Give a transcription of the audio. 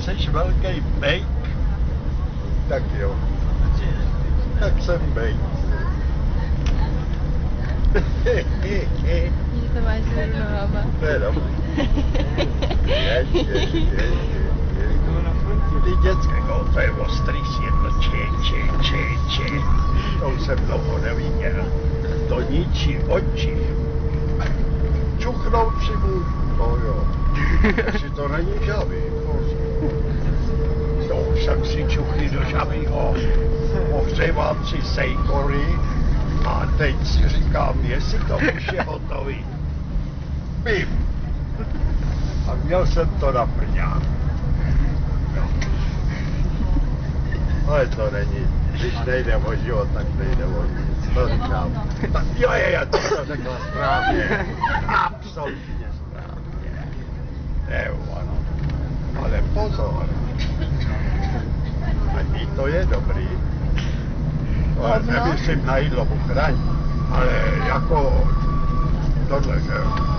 Jseš velký bejk? Tak jo. Tak jsem bejk. Že to máš zvednu nohama. To je dobrý. Ty dětské, no, to je ostrý světlo, či. To už jsem dlouho neviděl. To ničí oči. Čuchnout si můžu, no jo. Jestli to není žavý, to už jsem si čuchli do žavýho. Ohřevám si sejkory a teď si říkám, jestli to už je hotový. Pím. A měl jsem to na prňák. No. Ale to není, když nejde o život, tak nejde o nic. To říkám. Tak jo, to řekla správně. Absolutně správně. Jo, ano. Ale pozor. Ani to je dobrý. Ale nemyslím na jídlo chraň. Ale jako tohle, že jo.